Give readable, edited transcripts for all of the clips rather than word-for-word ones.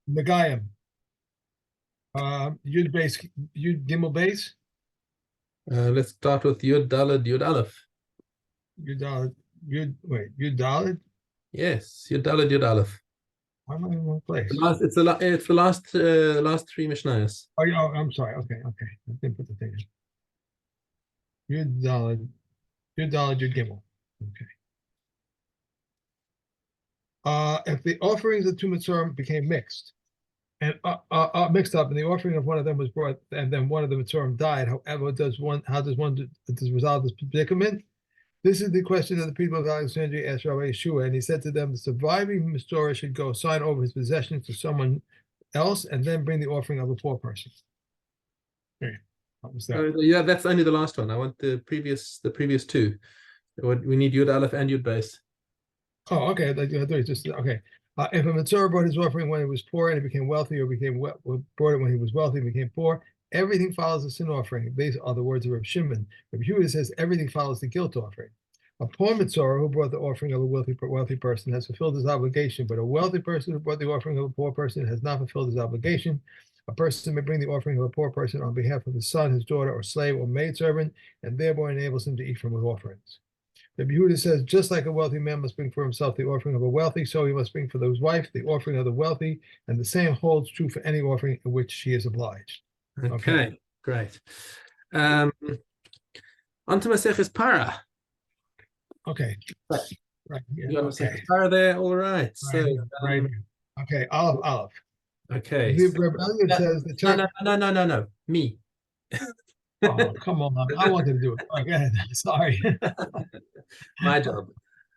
Nagayim. Yud base, Yud Gimel base, Let's start with Yud Daled Yud Aleph. Yud Daled, Yud Daled. Yes, Yud Daled Yud Aleph. Why am I in one place? It's the last three Mishnayos. Oh, yeah, oh, I'm sorry. Okay. I didn't put the thing in. Yud Daled, Yud Gimel. Okay. If the offerings of two Mitzurim became mixed and mixed up, and the offering of one of them was brought, and then one of the Mitzurim died. However, how does one resolve this predicament? This is the question that the people of Alexandria asked Rabbi Yeshua, and he said to them, the surviving Mistorah should go sign over his possessions to someone else and then bring the offering of a poor person. Okay. What was that? Yeah, that's only the last one. I want the previous two. We need Yud Aleph and Yud Base. Oh, okay. Just okay. If a Mitzvah brought his offering when he was poor and he became wealthy, or brought it when he was wealthy and became poor, everything follows the sin offering. These are the words of Reb Shimon. Reb Yehuda says everything follows the guilt offering. A poor Mitzvah who brought the offering of a wealthy person has fulfilled his obligation, but a wealthy person who brought the offering of a poor person has not fulfilled his obligation. A person may bring the offering of a poor person on behalf of his son, his daughter, or slave, or maidservant, and thereby enables him to eat from his offerings. Rabbi Yehuda says, just like a wealthy man must bring for himself the offering of a wealthy, so he must bring for his wife the offering of the wealthy, and the same holds true for any offering in which she is obliged. Okay. Great. On to Maseches Parah. Okay. Right. Yeah, you got Maseches Parah there. All right. So right. Okay. Olive. Okay. The rebellion says the church. No. Me. Oh, come on. I wanted to do it. Go ahead. Sorry. My job.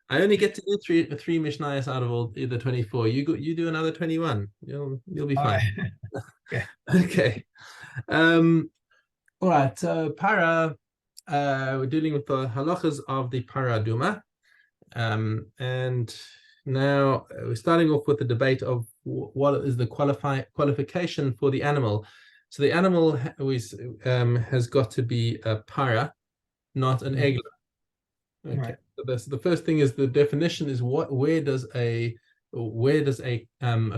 I only get to do three Mishnayos out of all the 24. You do another 21. You'll be fine. Right. Yeah. Okay. All right. So Parah, we're dealing with the halachas of the Parah Duma. And now we're starting off with the debate of what is the qualification for the animal. So the animal has got to be a para, not an egla. Okay. Right. So the first thing is the definition is where does a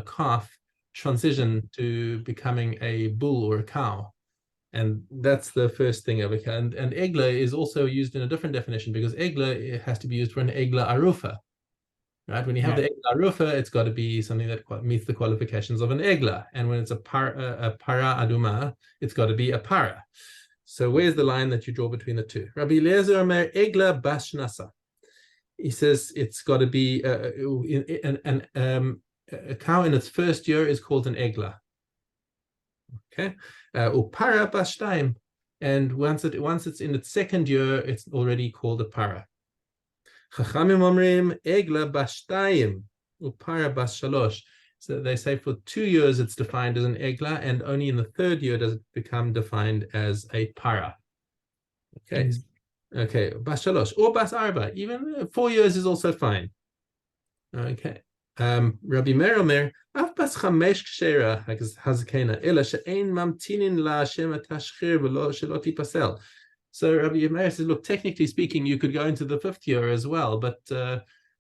calf transition to becoming a bull or a cow, and that's the first thing over here. And egla is also used in a different definition, because egla has to be used for an egla arufa. Right, when you have the egla arufa, it's got to be something that meets the qualifications of an egla, and when it's a para aduma, it's got to be a para. So where's the line that you draw between the two? Rabbi Eliezer Omer egla bashnasa. He says it's got to be a cow in its first year is called an egla. Okay, upara bashtaim, and once it's in its second year, it's already called a para. Chachamim omrim egla bashtayim upara bashalosh. So they say for 2 years it's defined as an egla, and only in the third year does it become defined as a para. Okay, okay, bashalosh or bas arba, even 4 years is also fine. Okay. Rabbi Meir Omer, af bas chamesh kshera hazkena ela she'ein mamtinin la Hashem atashchir v'lo shelo tipasel. So Rabbi Meir says, look, technically speaking, you could go into the 5th year as well, but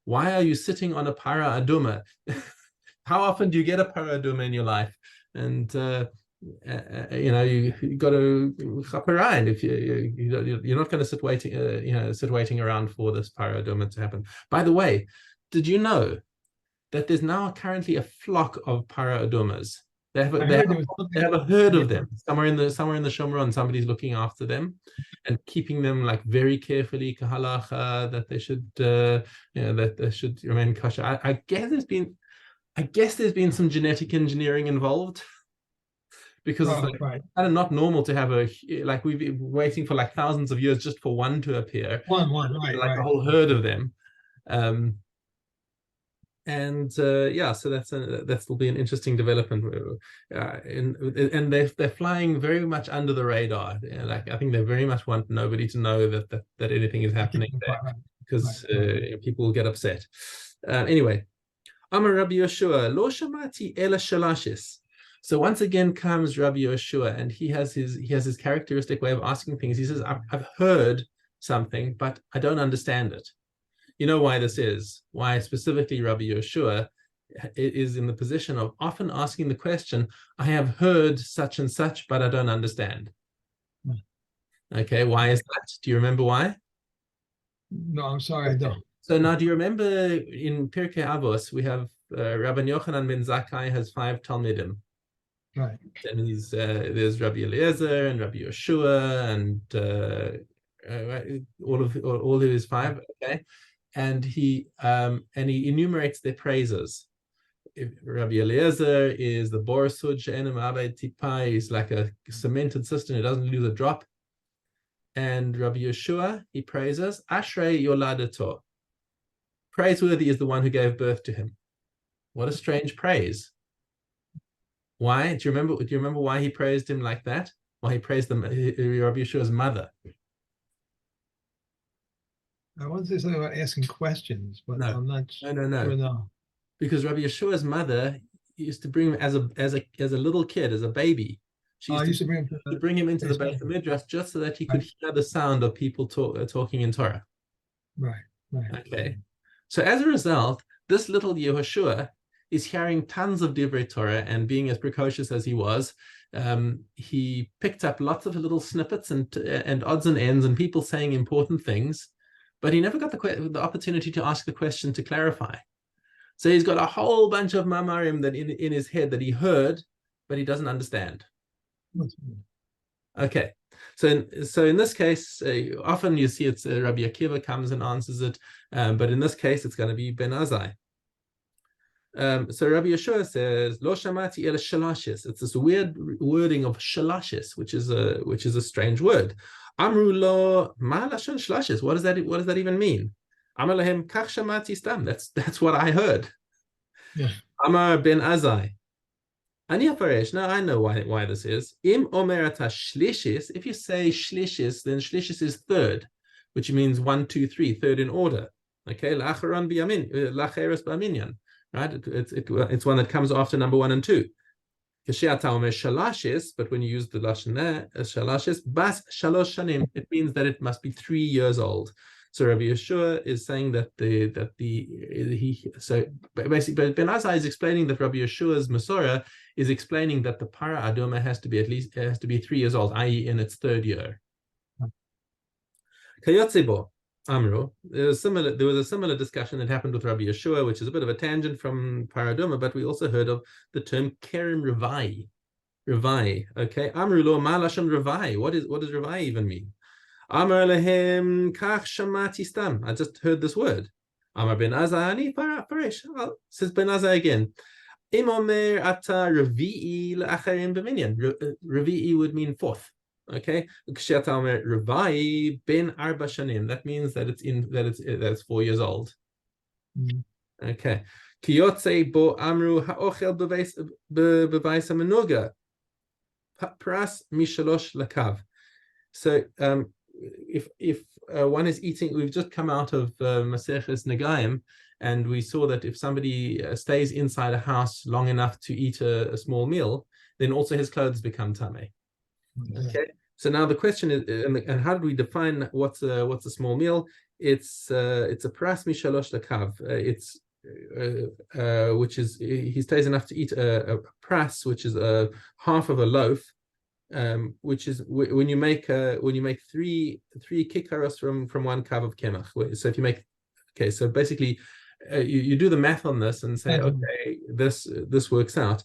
why are you sitting on a para aduma? How often do you get a para aduma in your life? And you got to chaperine if you're not going to sit waiting around for this para aduma to happen. By the way, did you know that there's now currently a flock of para adumas? They have a herd of them somewhere in the Shomron. Somebody's looking after them and keeping them like very carefully kahalacha, that they should that they should remain kosher. I guess there's been some genetic engineering involved, because it's like kind of not normal to have we've been waiting for like thousands of years just for one to appear. One, a whole herd of them. So that will be an interesting development, and they're flying very much under the radar. Like I think they very much want nobody to know that anything is happening there, because people will get upset. Anyway, Amar Rabbi Yeshua lo shamati ela shalashis. So once again comes Rabbi Yeshua, and he has his characteristic way of asking things. He says, I've heard something, but I don't understand it. You know why this is? Why specifically Rabbi Yeshua is in the position of often asking the question, I have heard such and such, but I don't understand. Okay, why is that? Do you remember why? No, I'm sorry, I don't. So now, do you remember in Pirkei Avos, we have Rabbi Yochanan ben Zakkai has 5 Talmidim. Right. And there's Rabbi Eliezer and Rabbi Yeshua and all of his 5. Okay, and he enumerates their praises. Rabbi Eliezer is the Borsud She'enem Abed Tipai. He's like a cemented cistern; it doesn't lose a drop. And Rabbi Yeshua, he praises Ashrei Yoladato. Praiseworthy is the one who gave birth to him. What a strange praise! Why? Do you remember why he praised him like that? Why he praised Rabbi Yeshua's mother? I want to say something about asking questions, but No. I'm not No. sure now. Because Rabbi Yeshua's mother used to bring him as a little kid, as a baby. She used to bring him to bring him into the Beit Midrash just so that he could hear the sound of people talking in Torah. Right. Okay. So as a result, this little Yehoshua is hearing tons of Divrei Torah, and being as precocious as he was, he picked up lots of little snippets and odds and ends and people saying important things, but he never got the opportunity to ask the question to clarify. So he's got a whole bunch of mamarim that in his head that he heard, but he doesn't understand. Okay, so in this case, often you see it's Rabbi Akiva comes and answers it, but in this case, it's going to be Ben Azai. So Rabbi Yeshua says, "Lo shamati el shalashis." It's this weird wording of shalashis, which is a strange word. Amru lo ma lashon shalashis. What does that even mean? Amar lahem kach shamati stam. That's what I heard. Yeah. Amar ben Azai. Ani afaresh. Now I know why this is. Im omerata shlishis. If you say shlishis, then shlishis is third, which means 1, 2, 3, third in order. Okay, lacharon biyamin, lacheres b'aminyan. Right? It's one that comes after number 1 and 2. Kashiata omer shalashis, but when you use the lashon there, shalashis bas shalosh shanim, it means that it must be 3 years old. So Rabbi Yeshua is saying that so basically Ben Azai is explaining that Rabbi Yeshua's Masorah is explaining that the Parah Adoma has to be 3 years old, i.e. in its 3rd year. Kayotzebo Amru, there was a similar discussion that happened with Rabbi Yeshua, which is a bit of a tangent from Parah Adoma, but we also heard of the term Kerem Revai. Revai, okay. Amru lo ma lashon Revai. What does Revai even mean? Amar lehem kach shamati stam. I just heard this word. Amar ben Azai ani paresh. Says ben Azai again. Im omer ata revi'i le'acharim b'minyan. Revi'i would mean 4th. Okay. Kshiata omer revai ben arba shanim. That means that it's 4 years old. Okay. Kiyotze bo amru ha'ochel b'vais ha'menuga. Pras mishalosh lakav. So if one is eating, we've just come out of Maseches Negaim, and we saw that if somebody stays inside a house long enough to eat a small meal, then also his clothes become tameh. Okay. So now the question is, and how do we define what's a small meal? It's a pras mishalosh lakav. It's which is he stays enough to eat a pras, which is a half of a loaf. Which is when you make 3 kikaros from 1 kav of kemach. So if you make, okay, so basically you do the math on this and say, okay, this works out.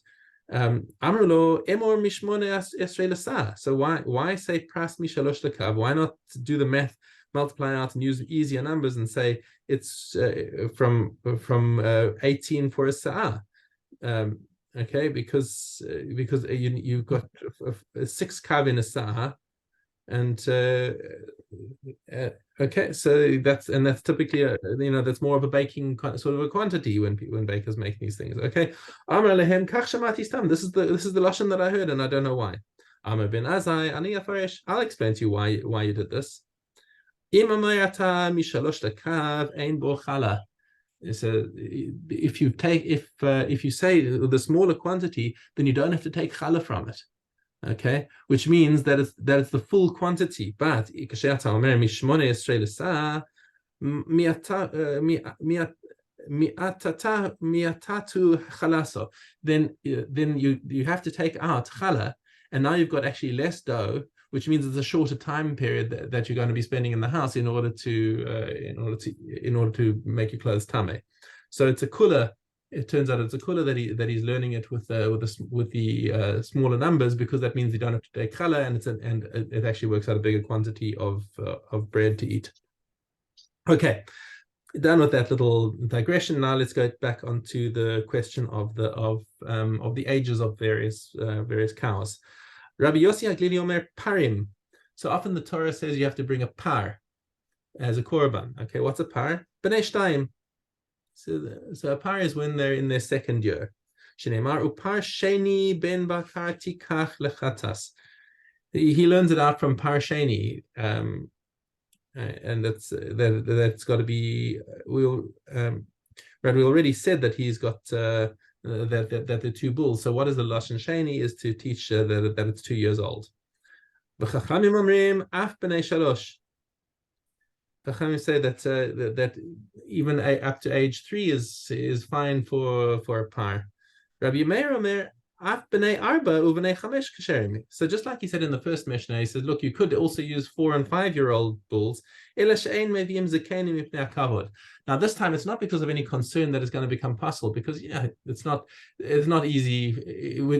Amrulo emor mishmone esrei l'sa. So why say pras mishalosh lekav? Why not do the math, multiply out and use easier numbers and say it's from 18 for a sa'ah? Okay, because you've got 6 kav in a sa'ah, and okay, so that's typically that's more of a baking sort of a quantity when bakers make these things. Okay, Amar lehem kach shamati stam. This is the lashon that I heard, and I don't know why. Amar ben Azai ani afaresh. I'll explain to you why you did this. Im amayata mishalosh lekav ein bo chala. So if you say the smaller quantity, then you don't have to take challah from it, okay? Which means that it's the full quantity. But miatatu chalaso. Then you have to take out chala, and now you've got actually less dough, which means it's a shorter time period that you're going to be spending in the house in order to make your clothes tame. So it's a kula. It turns out it's a kula that he's learning it with the smaller numbers, because that means you don't have to take chala, and it actually works out a bigger quantity of bread to eat. Okay, done with that little digression. Now let's go back onto the question of the ages of various cows. Rabbi Yossi Haglili Omer parim. So often the Torah says you have to bring a par as a korban. Okay, what's a par? B'nei shtayim. So a par is when they're in their second year. Shneimar upar sheni ben bakar tikach lechatas. He learns it out from par sheni, and that's got to be. We already said that he's got that the two bulls. So what is the lashon sheni? Is to teach that it's 2 years old. V'chachamim omrim af b'nei shalosh. Chachamim say that even up to age 3 is fine for a par. Rabbi Meir Omer af b'nei arba u'b'nei chamesh kasherim. So just like he said in the first Mishnah, he says, look, you could also use 4 and 5-year-old bulls. Ela she'ein meviim zekenim mipnei hakavod. Now this time it's not because of any concern that it's going to become possible, because it's not easy.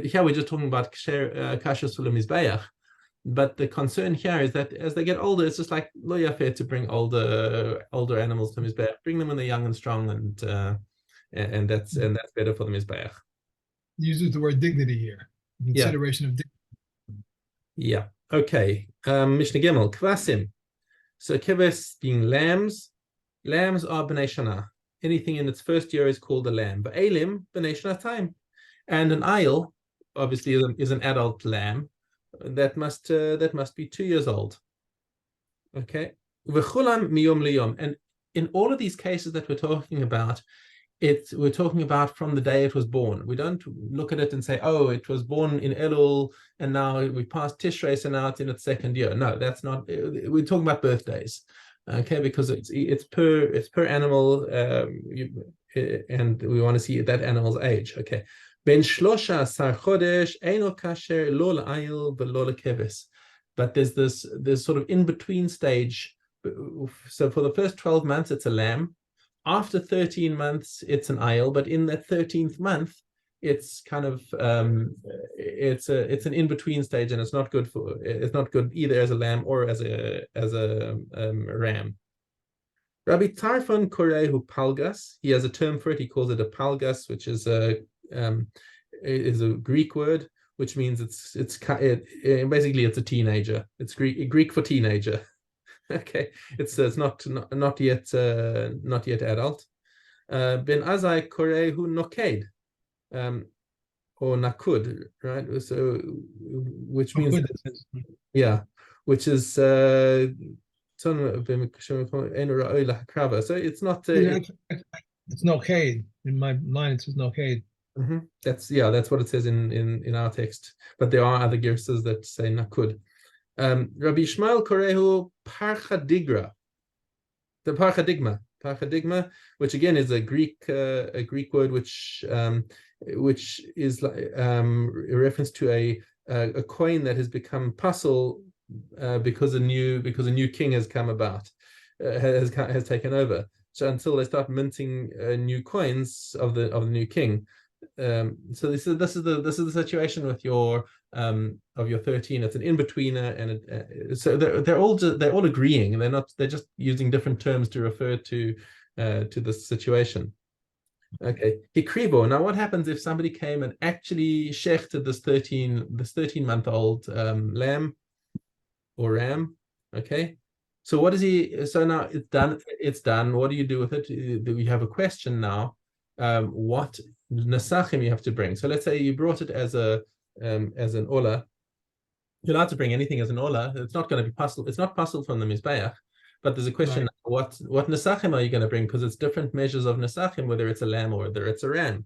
Here we're just talking about kasher sulam mizbeach. But the concern here is that as they get older, it's just like lo yafeh to bring older animals to mizbeach. Bring them when they're young and strong, and that's better for the mizbeach. Uses the word dignity here. Consideration of dignity. Yeah. Okay. Mishnah Gimel Kvasim. So keves being lambs. Lambs are b'nei shana. Anything in its first year is called a lamb. But elim b'nei shana time. And an ayil obviously is an adult lamb. That must be 2 years old. Okay. V'chulam miyom liyom. And in all of these cases that we're talking about, we're talking about from the day it was born. We don't look at it and say, oh, it was born in Elul and now we passed Tishrei, so now it's in its second year. No, that's not. We're talking about birthdays, okay? Because it's per animal, and we want to see that animal's age. Okay. Ben shlosha sar chodesh eino kasher lo la'ayil v'lo lekeves. But there's sort of in between stage. So for the first 12 months, it's a lamb. After 13 months, it's an ayil, but in that 13th month, it's kind of it's an in-between stage, and it's not good either as a lamb or as a ram. Rabbi Tarfon Korehu Palgas, he has a term for it. He calls it a palgas, which is a Greek word, which means basically it's a teenager. It's Greek for teenager. Okay, it's not yet adult. Ben Azai Korehu Noked, or Nakud, right? So, which means which is so it's not. It's Noked. In my line, it says Noked. That's what it says in our text. But there are other girsas that say Nakud. Rabbi Ishmael Korehu Parchadigra, the Parchadigma, which again is a Greek word which is a reference to a coin that has become pasul because a new king has come about, has taken over. So until they start minting new coins of the new king. So this is the situation with your of your 13. It's an in-betweener, and so they're all agreeing, and they're just using different terms to refer to this situation. Okay, hikribo. Now, what happens if somebody came and actually shechted this 13-month-old lamb or ram? Okay, so what is he? So now it's done. It's done. What do you do with it? We have a question now. What nesachim you have to bring? So let's say you brought it as an ola. You're allowed to bring anything as an ola. It's not going to be pasul. It's not pasul from the mizbeach. But there's a question: right. What nesachim are you going to bring? Because it's different measures of nesachim, whether it's a lamb or whether it's a ram.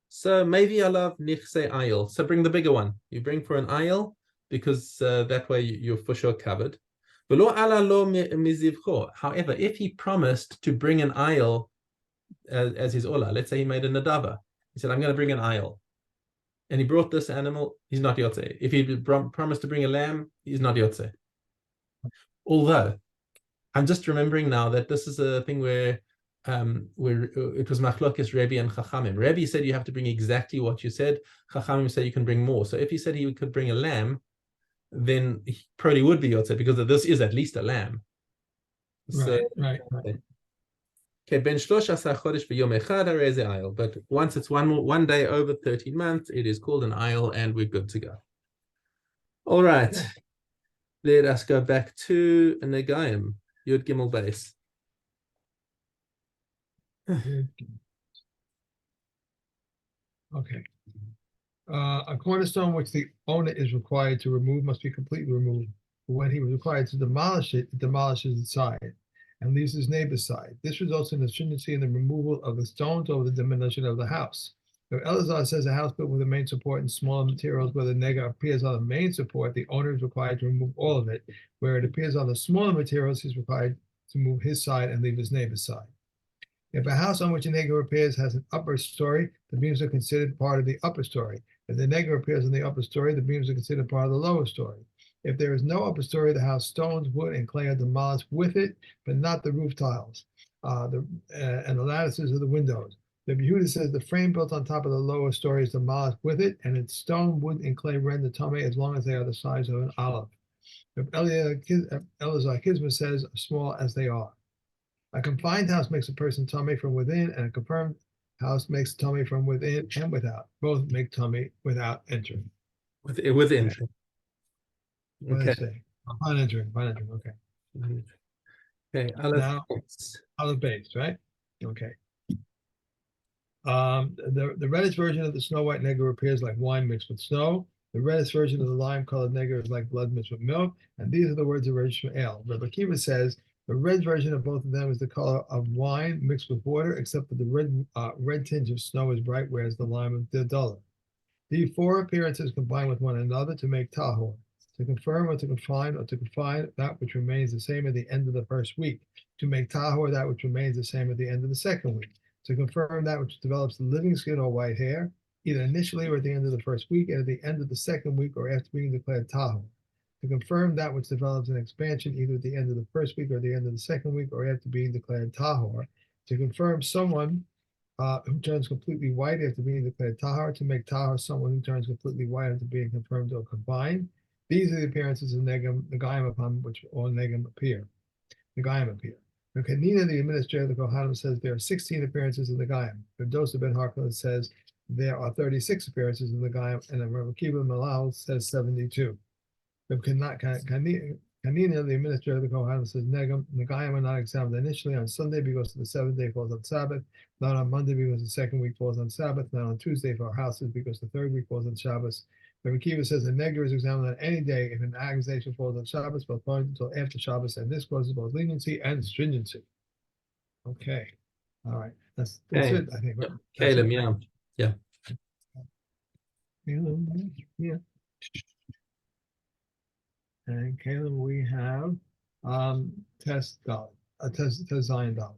So maybe alav nichse ayil. So bring the bigger one. You bring for an ayil because that way you're for sure covered. However, if he promised to bring an ayil as his olah. Let's say he made a nadava. He said, I'm going to bring an ayil. And he brought this animal, he's not yotze. If he promised to bring a lamb, he's not yotze. Although, I'm just remembering now that this is a thing where it was machlokes Rebbe and Chachamim. Rebbe said you have to bring exactly what you said. Chachamim said you can bring more. So if he said he could bring a lamb, then he probably would be yotze because this is at least a lamb. Right, So, right. Okay, ben 13 chodesh v'yom echad harei ze ayil. But once it's one day over 13 months, it is called an ayil, and we're good to go. All right, let us go back to Negayim, Yud Gimel Beis. Okay. A cornerstone which the owner is required to remove must be completely removed. But when he was required to demolish it, it demolishes its side and leaves his neighbor's side. This results in the stringency in the removal of the stones over the demolition of the house. If Elazar says a house built with the main support and smaller materials where the nega appears on the main support, the owner is required to remove all of it. Where it appears on the smaller materials, he's required to move his side and leave his neighbor's side. If a house on which a nega appears has an upper story, the beams are considered part of the upper story. If the nega appears in the upper story, the beams are considered part of the lower story. If there is no upper story, the house stones, wood, and clay are demolished with it, but not the roof tiles and the lattices of the windows. The Yehuda says the frame built on top of the lower story is demolished with it, and its stone, wood, and clay render tummy as long as they are the size of an olive. If Elazar Kizma says small as they are. A confined house makes a person tummy from within, and a confirmed house makes tummy from within and without. Both make tummy without entering. With entering. What did I say? Upon entering. Okay. Okay. Now, olive base, right? Okay. The reddish version of the snow white nega appears like wine mixed with snow. The reddish version of the lime-colored nega is like blood mixed with milk. And these are the words of Reb Shmuel. Rabbi Akiva says the red version of both of them is the color of wine mixed with water, except that the red tinge of snow is bright, whereas the lime is duller. The four appearances combine with one another to make tahor. To confirm or to confine that which remains the same at the end of the first week. To make tahor that which remains the same at the end of the second week. To confirm that which develops the living skin or white hair, either initially or at the end of the first week and at the end of the second week or after being declared tahor. To confirm that which develops an expansion either at the end of the first week or at the end of the second week or after being declared tahor. To confirm someone who turns completely white after being declared tahor. To make tahor someone who turns completely white after being confirmed or combined. These are the appearances of Negayim upon which all Negayim appear. The Kanina, the administrator of the Kohanim, says there are 16 appearances in the Negayim. The Dosa ben Harkon says there are 36 appearances in the Negayim, and the Rabbi Akiva Malal says 72. The Kanina, the administrator of the Kohanim, says Negayim are not examined initially on Sunday because the seventh day falls on Sabbath, not on Monday because the second week falls on Sabbath, not on Tuesday for our houses because the third week falls on Shabbos. Rabbi Akiva says the nega is examined on any day if an accusation falls on Shabbos, but until after Shabbos, and this causes both leniency and stringency. Okay, all right, that's it. I think. Caleb, yeah. And Caleb, we have test Zion dollar.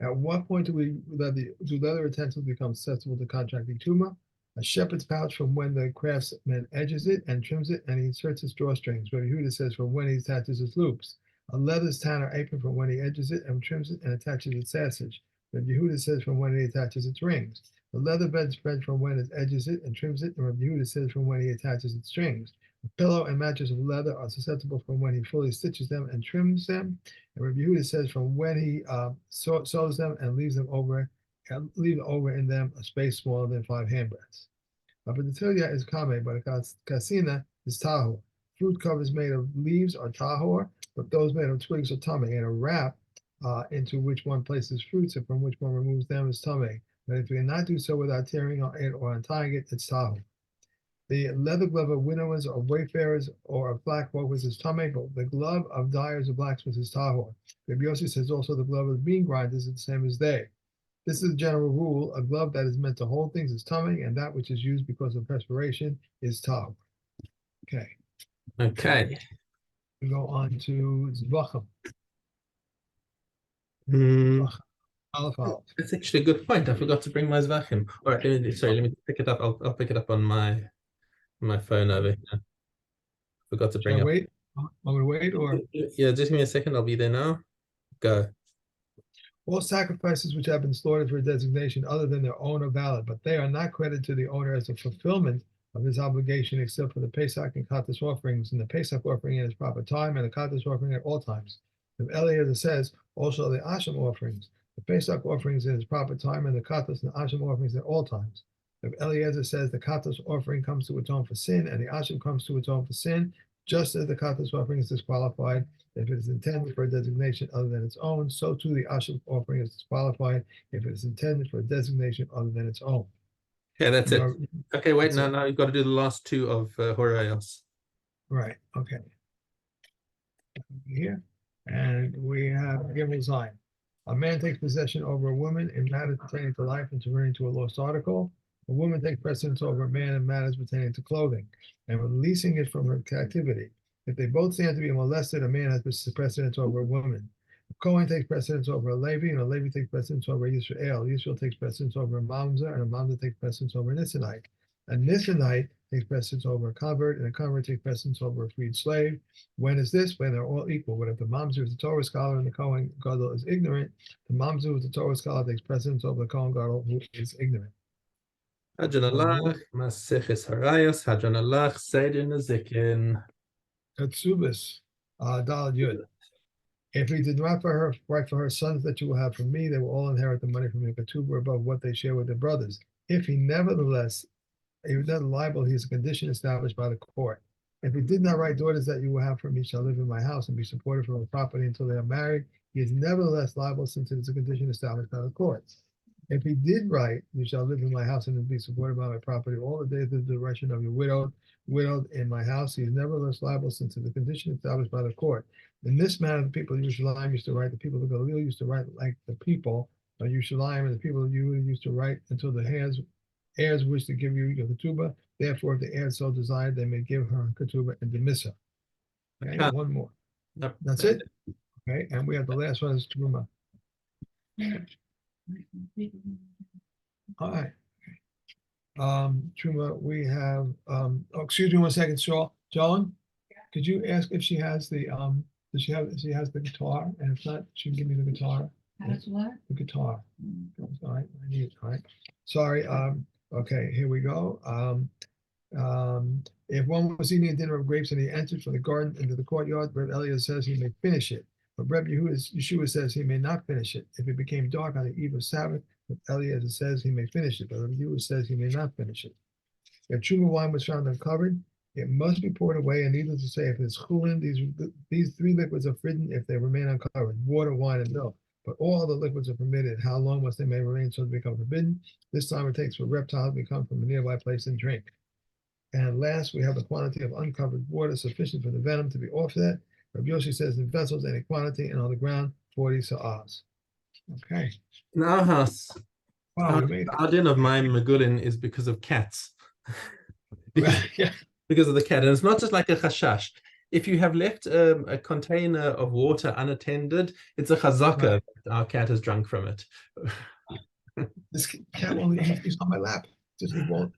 At what point do leather utensils become susceptible to contracting tumor? A shepherd's pouch from when the craftsman edges it and trims it, and he inserts its drawstrings. Rabbi Yehuda says from when he attaches its loops. A leather tanner apron from when he edges it and trims it and attaches its sassage. Rabbi Yehuda says from when he attaches its rings. The leather bedspread from when it edges it and trims it, and Rabbi Yehuda says from when he attaches its strings. A pillow and mattress of leather are susceptible from when he fully stitches them and trims them. And Rabbi Yehuda says from when he sews them and leave over in them a space smaller than 5 handbreadths. But the tilia is kame, but a kasina is tahor. Fruit covers made of leaves are tahor, but those made of twigs are tame. And a wrap into which one places fruits and from which one removes them is tame. But if you cannot do so without tearing it or untying it, it's tahor. The leather glove of winnowers or wayfarers or of black workers is tame, but the glove of dyers or blacksmiths is tahor. Rabbi Yossi says also the glove of bean grinders is the same as they. This is a general rule. A glove that is meant to hold things is tummy, and that which is used because of perspiration is tahor. Okay. We go on to Zvachim. Aleph, Aleph. That's actually a good point. I forgot to bring my Zvachim. All right, let me pick it up. I'll pick it up on my phone over here. Forgot to Should I bring up. wait? Want me to wait or? Yeah, just give me a second. I'll be there now. Go. All sacrifices which have been slaughtered for a designation other than their own are valid, but they are not credited to the owner as a fulfillment of his obligation except for the Pesach and Katas offerings, and the Pesach offering at its proper time, and the Katas offering at all times. If Eliezer says, also the Asham offerings, the Pesach offerings at its proper time, and the Katas and Asham offerings at all times. If Eliezer says the Katas offering comes to atone for sin, and the Asham comes to atone for sin, just as the Katas offering is disqualified, if it is intended for a designation other than its own, so too the Asham offering is disqualified if it is intended for a designation other than its own. Yeah, that's it. Okay, wait, That's now you've got to do the last two of Horayos. Right, okay. Here, and we have Gimel Zion. A man takes possession over a woman in matters pertaining to life and turning to a lost article. A woman takes precedence over a man in matters pertaining to clothing and releasing it from her captivity. If they both stand to be molested, a man has precedence over a woman. A Kohen takes precedence over a Levi, and a Levi takes precedence over a Yisrael. Yisrael takes precedence over a Mamzer, and a Mamzer takes precedence over a Nissanite. A Nissanite takes precedence over a convert, and a convert takes precedence over a freed slave. When is this? When they're all equal. But if the Mamzer is a Torah scholar and the Kohen Gadol is ignorant, the Mamzer who is a Torah scholar takes precedence over the Kohen Gadol who is ignorant. Hadran Alach, Maseches Harayos, Hadran Alach, Seder Nezikin. Katsubis, Dalad Yud. If he did not write for her sons that you will have from me, they will all inherit the money from the Ketubah above what they share with their brothers. If he nevertheless, he is not liable, he is a condition established by the court. If he did not write daughters that you will have from me shall live in my house and be supported from the property until they are married, he is nevertheless liable since it is a condition established by the courts. If he did write, you shall live in my house and be supported by my property all the days of the duration of your widowed in my house, he is nevertheless liable since it's a condition established by the court. In this manner, the people of Yerushalayim used to write, the people of Galil used to write like the people of Yerushalayim, and the people of Yehuda used to write until the heirs wish to give you your ketubah. Therefore, if the heirs so desired, they may give her ketubah and dismiss her. Okay, one more. That's it. Okay, and we have the last one is Truma. All right. Truma, we have excuse me 1 second, Joan, could you ask if she has the does she has the guitar? And if not, she can give me the guitar. Has what? The guitar. All right, I need it. All right. Sorry. Okay, here we go. If one was eating a dinner of grapes and he entered from the garden into the courtyard, Reb Eliezer says he may finish it. But Reb Yeshua says he may not finish it. If it became dark on the eve of Sabbath, Reb Eliezer says he may finish it, but Reb Yeshua says he may not finish it. If Truma wine was found uncovered, it must be poured away, and needless to say, if it's chulin, these three liquids are forbidden if they remain uncovered: water, wine, and milk. But all other liquids are permitted. How long must they may remain so to become forbidden? This time it takes for reptiles to come from a nearby place and drink. And last, we have the quantity of uncovered water sufficient for the venom to be offset. Rabbi Yoshi says in vessels, any quantity, and on the ground, 40 sa'as. Okay. In our house, Wow, we made our din of my Megulin is because of cats. it. Yeah. Because of the cat. And it's not just like a chashash. If you have left a container of water unattended, it's a chazaka Right. that our cat has drunk from it. This cat won't, he's on my lap. Just he won't